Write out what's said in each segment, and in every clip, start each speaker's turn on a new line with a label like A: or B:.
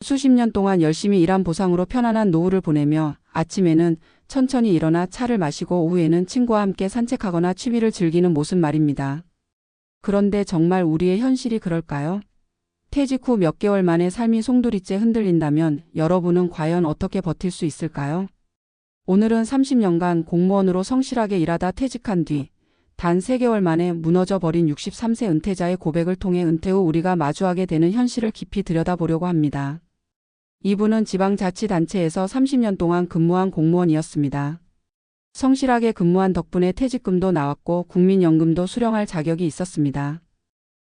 A: 수십 년 동안 열심히 일한 보상으로 편안한 노후를 보내며 아침에는 천천히 일어나 차를 마시고 오후에는 친구와 함께 산책하거나 취미를 즐기는 모습 말입니다. 그런데 정말 우리의 현실이 그럴까요? 퇴직 후 몇 개월 만에 삶이 송두리째 흔들린다면 여러분은 과연 어떻게 버틸 수 있을까요? 오늘은 30년간 공무원으로 성실하게 일하다 퇴직한 뒤 단 3개월 만에 무너져 버린 63세 은퇴자의 고백을 통해 은퇴 후 우리가 마주하게 되는 현실을 깊이 들여다보려고 합니다. 이분은 지방자치단체에서 30년 동안 근무한 공무원이었습니다. 성실하게 근무한 덕분에 퇴직금도 나왔고 국민연금도 수령할 자격이 있었습니다.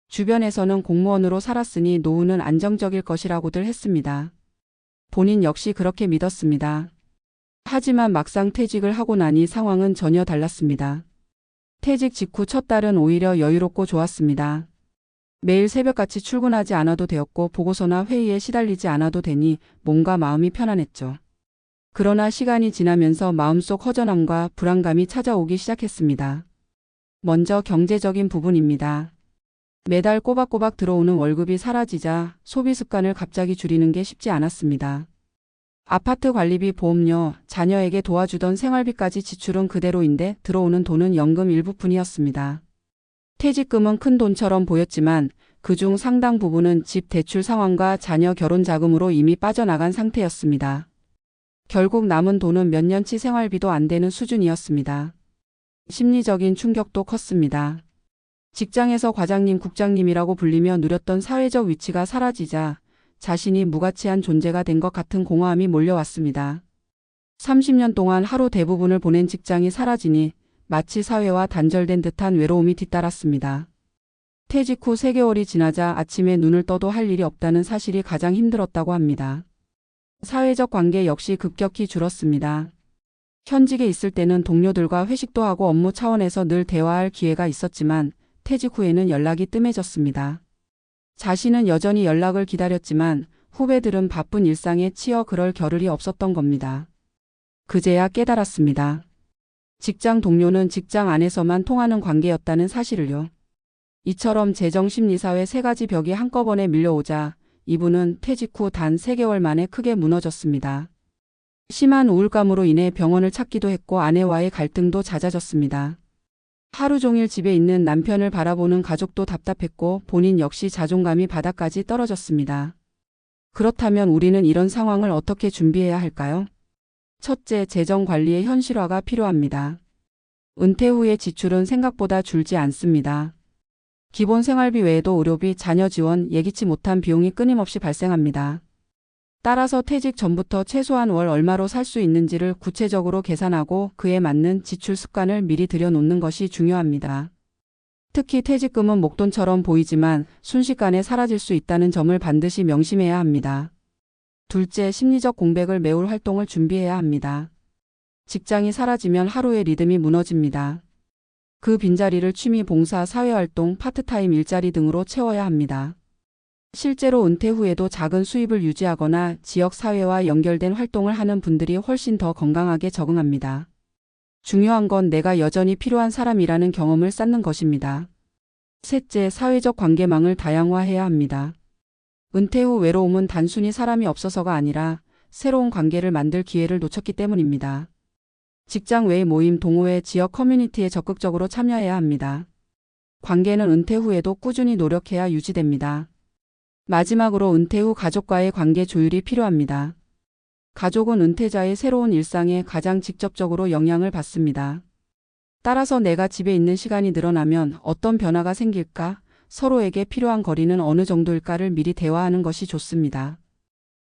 A: 주변에서는 공무원으로 살았으니 노후는 안정적일 것이라고들 했습니다. 본인 역시 그렇게 믿었습니다. 하지만 막상 퇴직을 하고 나니 상황은 전혀 달랐습니다. 퇴직 직후 첫 달은 오히려 여유롭고 좋았습니다. 매일 새벽같이 출근하지 않아도 되었고 보고서나 회의에 시달리지 않아도 되니 몸과 마음이 편안했죠. 그러나 시간이 지나면서 마음속 허전함과 불안감이 찾아오기 시작했습니다. 먼저 경제적인 부분입니다. 매달 꼬박꼬박 들어오는 월급이 사라지자 소비 습관을 갑자기 줄이는 게 쉽지 않았습니다. 아파트 관리비, 보험료, 자녀에게 도와주던 생활비까지 지출은 그대로인데 들어오는 돈은 연금 일부뿐이었습니다. 퇴직금은 큰 돈처럼 보였지만 그중 상당 부분은 집 대출 상환과 자녀 결혼 자금으로 이미 빠져나간 상태였습니다. 결국 남은 돈은 몇 년치 생활비도 안 되는 수준이었습니다. 심리적인 충격도 컸습니다. 직장에서 과장님, 국장님이라고 불리며 누렸던 사회적 위치가 사라지자 자신이 무가치한 존재가 된 것 같은 공허함이 몰려왔습니다. 30년 동안 하루 대부분을 보낸 직장이 사라지니 마치 사회와 단절된 듯한 외로움이 뒤따랐습니다. 퇴직 후 3개월이 지나자 아침에 눈을 떠도 할 일이 없다는 사실이 가장 힘들었다고 합니다. 사회적 관계 역시 급격히 줄었습니다. 현직에 있을 때는 동료들과 회식도 하고 업무 차원에서 늘 대화할 기회가 있었지만 퇴직 후에는 연락이 뜸해졌습니다. 자신은 여전히 연락을 기다렸지만 후배들은 바쁜 일상에 치여 그럴 겨를이 없었던 겁니다. 그제야 깨달았습니다. 직장 동료는 직장 안에서만 통하는 관계였다는 사실을요. 이처럼 재정, 심리, 사회 3가지 벽이 한꺼번에 밀려오자 이분은 퇴직 후 단 3개월 만에 크게 무너졌습니다. 심한 우울감으로 인해 병원을 찾기도 했고 아내와의 갈등도 잦아졌습니다. 하루 종일 집에 있는 남편을 바라보는 가족도 답답했고 본인 역시 자존감이 바닥까지 떨어졌습니다. 그렇다면 우리는 이런 상황을 어떻게 준비해야 할까요? 첫째, 재정 관리의 현실화가 필요합니다. 은퇴 후의 지출은 생각보다 줄지 않습니다. 기본 생활비 외에도 의료비, 자녀 지원, 예기치 못한 비용이 끊임없이 발생합니다. 따라서 퇴직 전부터 최소한 월 얼마로 살 수 있는지를 구체적으로 계산하고 그에 맞는 지출 습관을 미리 들여놓는 것이 중요합니다. 특히 퇴직금은 목돈처럼 보이지만 순식간에 사라질 수 있다는 점을 반드시 명심해야 합니다. 둘째, 심리적 공백을 메울 활동을 준비해야 합니다. 직장이 사라지면 하루의 리듬이 무너집니다. 그 빈자리를 취미, 봉사, 사회활동, 파트타임 일자리 등으로 채워야 합니다. 실제로 은퇴 후에도 작은 수입을 유지하거나 지역사회와 연결된 활동을 하는 분들이 훨씬 더 건강하게 적응합니다. 중요한 건 내가 여전히 필요한 사람이라는 경험을 쌓는 것입니다. 셋째, 사회적 관계망을 다양화해야 합니다. 은퇴 후 외로움은 단순히 사람이 없어서가 아니라 새로운 관계를 만들 기회를 놓쳤기 때문입니다. 직장 외의 모임, 동호회, 지역 커뮤니티에 적극적으로 참여해야 합니다. 관계는 은퇴 후에도 꾸준히 노력해야 유지됩니다. 마지막으로 은퇴 후 가족과의 관계 조율이 필요합니다. 가족은 은퇴자의 새로운 일상에 가장 직접적으로 영향을 받습니다. 따라서 내가 집에 있는 시간이 늘어나면 어떤 변화가 생길까, 서로에게 필요한 거리는 어느 정도일까를 미리 대화하는 것이 좋습니다.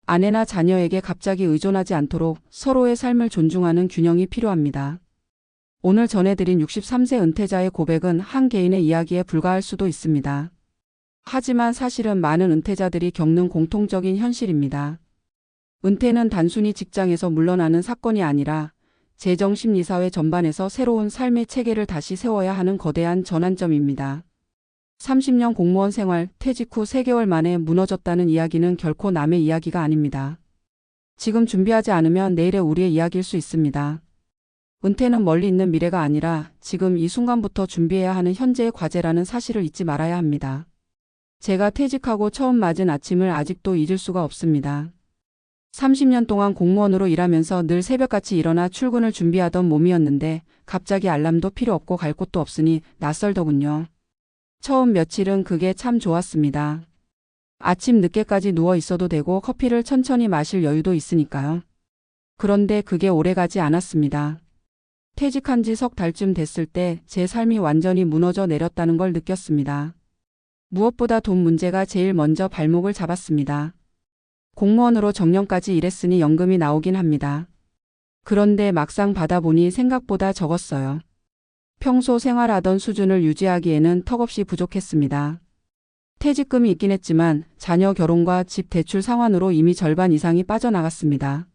A: 아내나 자녀에게 갑자기 의존하지 않도록 서로의 삶을 존중하는 균형이 필요합니다. 오늘 전해드린 63세 은퇴자의 고백은 한 개인의 이야기에 불과할 수도 있습니다. 하지만 사실은 많은 은퇴자들이 겪는 공통적인 현실입니다. 은퇴는 단순히 직장에서 물러나는 사건이 아니라 재정, 심리, 사회 전반에서 새로운 삶의 체계를 다시 세워야 하는 거대한 전환점입니다. 30년 공무원 생활, 퇴직 후 3개월 만에 무너졌다는 이야기는 결코 남의 이야기가 아닙니다. 지금 준비하지 않으면 내일의 우리의 이야기일 수 있습니다. 은퇴는 멀리 있는 미래가 아니라 지금 이 순간부터 준비해야 하는 현재의 과제라는 사실을 잊지 말아야 합니다. 제가 퇴직하고 처음 맞은 아침을 아직도 잊을 수가 없습니다. 30년 동안 공무원으로 일하면서 늘 새벽같이 일어나 출근을 준비하던 몸이었는데 갑자기 알람도 필요 없고 갈 곳도 없으니 낯설더군요. 처음 며칠은 그게 참 좋았습니다. 아침 늦게까지 누워 있어도 되고 커피를 천천히 마실 여유도 있으니까요. 그런데 그게 오래가지 않았습니다. 퇴직한 지 석 달쯤 됐을 때 제 삶이 완전히 무너져 내렸다는 걸 느꼈습니다. 무엇보다 돈 문제가 제일 먼저 발목을 잡았습니다. 공무원으로 정년까지 일했으니 연금이 나오긴 합니다. 그런데 막상 받아보니 생각보다 적었어요. 평소 생활하던 수준을 유지하기에는 턱없이 부족했습니다. 퇴직금이 있긴 했지만 자녀 결혼과 집 대출 상환으로 이미 절반 이상이 빠져나갔습니다.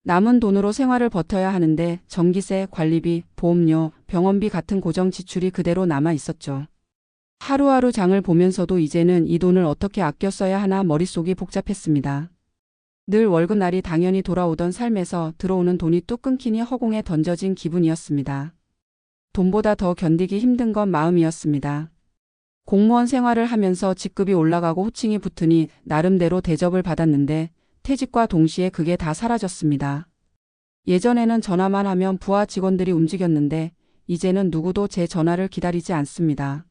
A: 남은 돈으로 생활을 버텨야 하는데 전기세, 관리비, 보험료, 병원비 같은 고정 지출이 그대로 남아 있었죠. 하루하루 장을 보면서도 이제는 이 돈을 어떻게 아껴 써야 하나 머릿속이 복잡했습니다. 늘 월급날이 당연히 돌아오던 삶에서 들어오는 돈이 뚝 끊기니 허공에 던져진 기분이었습니다. 돈보다 더 견디기 힘든 건 마음이었습니다. 공무원 생활을 하면서 직급이 올라가고 호칭이 붙으니 나름대로 대접을 받았는데 퇴직과 동시에 그게 다 사라졌습니다. 예전에는 전화만 하면 부하 직원들이 움직였는데 이제는 누구도 제 전화를 기다리지 않습니다.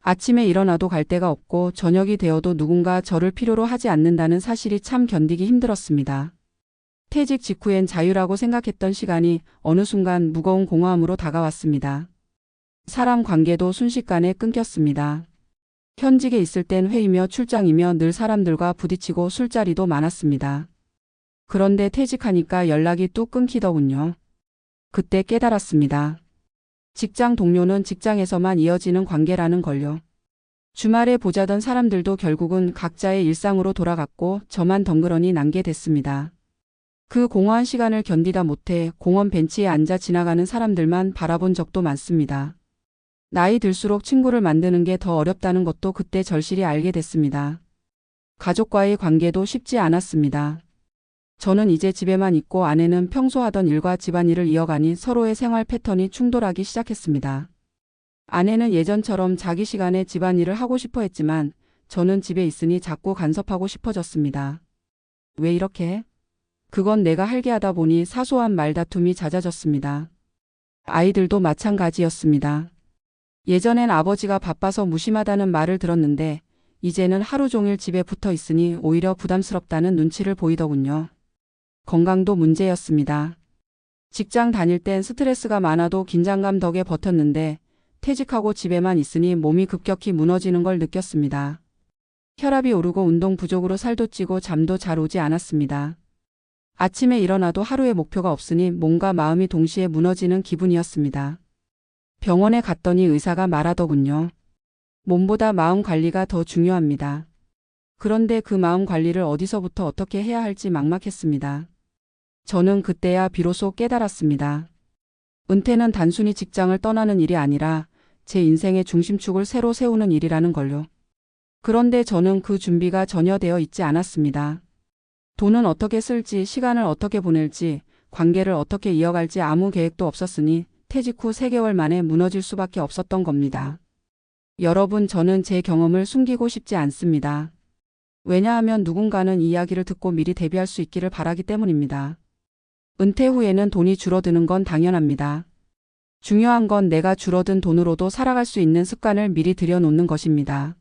A: 아침에 일어나도 갈 데가 없고 저녁이 되어도 누군가 저를 필요로 하지 않는다는 사실이 참 견디기 힘들었습니다. 퇴직 직후엔 자유라고 생각했던 시간이 어느 순간 무거운 공허함으로 다가왔습니다. 사람 관계도 순식간에 끊겼습니다. 현직에 있을 땐 회의며 출장이며 늘 사람들과 부딪히고 술자리도 많았습니다. 그런데 퇴직하니까 연락이 뚝 끊기더군요. 그때 깨달았습니다. 직장 동료는 직장에서만 이어지는 관계라는 걸요. 주말에 보자던 사람들도 결국은 각자의 일상으로 돌아갔고 저만 덩그러니 남게 됐습니다. 그 공허한 시간을 견디다 못해 공원 벤치에 앉아 지나가는 사람들만 바라본 적도 많습니다. 나이 들수록 친구를 만드는 게 더 어렵다는 것도 그때 절실히 알게 됐습니다. 가족과의 관계도 쉽지 않았습니다. 저는 이제 집에만 있고 아내는 평소 하던 일과 집안일을 이어가니 서로의 생활 패턴이 충돌하기 시작했습니다. 아내는 예전처럼 자기 시간에 집안일을 하고 싶어 했지만 저는 집에 있으니 자꾸 간섭하고 싶어졌습니다. 왜 이렇게? 그건 내가 할게 하다 보니 사소한 말다툼이 잦아졌습니다. 아이들도 마찬가지였습니다. 예전엔 아버지가 바빠서 무심하다는 말을 들었는데 이제는 하루 종일 집에 붙어 있으니 오히려 부담스럽다는 눈치를 보이더군요. 건강도 문제였습니다. 직장 다닐 땐 스트레스가 많아도 긴장감 덕에 버텼는데 퇴직하고 집에만 있으니 몸이 급격히 무너지는 걸 느꼈습니다. 혈압이 오르고 운동 부족으로 살도 찌고 잠도 잘 오지 않았습니다. 아침에 일어나도 하루의 목표가 없으니 몸과 마음이 동시에 무너지는 기분이었습니다. 병원에 갔더니 의사가 말하더군요. 몸보다 마음 관리가 더 중요합니다. 그런데 그 마음 관리를 어디서부터 어떻게 해야 할지 막막했습니다. 저는 그때야 비로소 깨달았습니다. 은퇴는 단순히 직장을 떠나는 일이 아니라 제 인생의 중심축을 새로 세우는 일이라는 걸요. 그런데 저는 그 준비가 전혀 되어 있지 않았습니다. 돈은 어떻게 쓸지, 시간을 어떻게 보낼지, 관계를 어떻게 이어갈지 아무 계획도 없었으니 퇴직 후 3개월 만에 무너질 수밖에 없었던 겁니다. 여러분, 저는 제 경험을 숨기고 싶지 않습니다. 왜냐하면 누군가는 이 이야기를 듣고 미리 대비할 수 있기를 바라기 때문입니다. 은퇴 후에는 돈이 줄어드는 건 당연합니다. 중요한 건 내가 줄어든 돈으로도 살아갈 수 있는 습관을 미리 들여놓는 것입니다.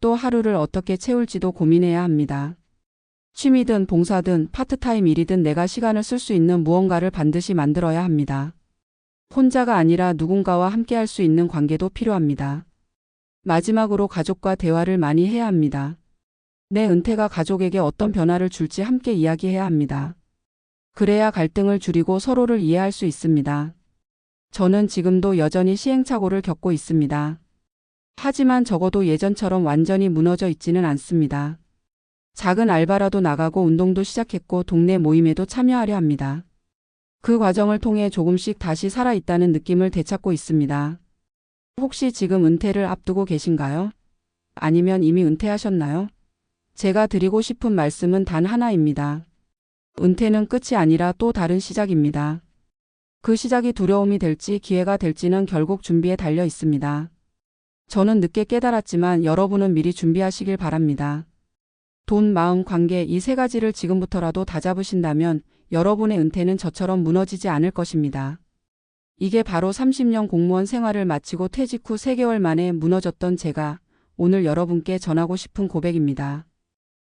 A: 또 하루를 어떻게 채울지도 고민해야 합니다. 취미든 봉사든 파트타임 일이든 내가 시간을 쓸 수 있는 무언가를 반드시 만들어야 합니다. 혼자가 아니라 누군가와 함께 할 수 있는 관계도 필요합니다. 마지막으로 가족과 대화를 많이 해야 합니다. 내 은퇴가 가족에게 어떤 변화를 줄지 함께 이야기해야 합니다. 그래야 갈등을 줄이고 서로를 이해할 수 있습니다. 저는 지금도 여전히 시행착오를 겪고 있습니다. 하지만 적어도 예전처럼 완전히 무너져 있지는 않습니다. 작은 알바라도 나가고 운동도 시작했고 동네 모임에도 참여하려 합니다. 그 과정을 통해 조금씩 다시 살아있다는 느낌을 되찾고 있습니다. 혹시 지금 은퇴를 앞두고 계신가요? 아니면 이미 은퇴하셨나요? 제가 드리고 싶은 말씀은 단 하나입니다. 은퇴는 끝이 아니라 또 다른 시작입니다. 그 시작이 두려움이 될지 기회가 될지는 결국 준비에 달려 있습니다. 저는 늦게 깨달았지만 여러분은 미리 준비하시길 바랍니다. 돈, 마음, 관계 이 세 가지를 지금부터라도 다잡으신다면 여러분의 은퇴는 저처럼 무너지지 않을 것입니다. 이게 바로 30년 공무원 생활을 마치고 퇴직 후 3개월 만에 무너졌던 제가 오늘 여러분께 전하고 싶은 고백입니다.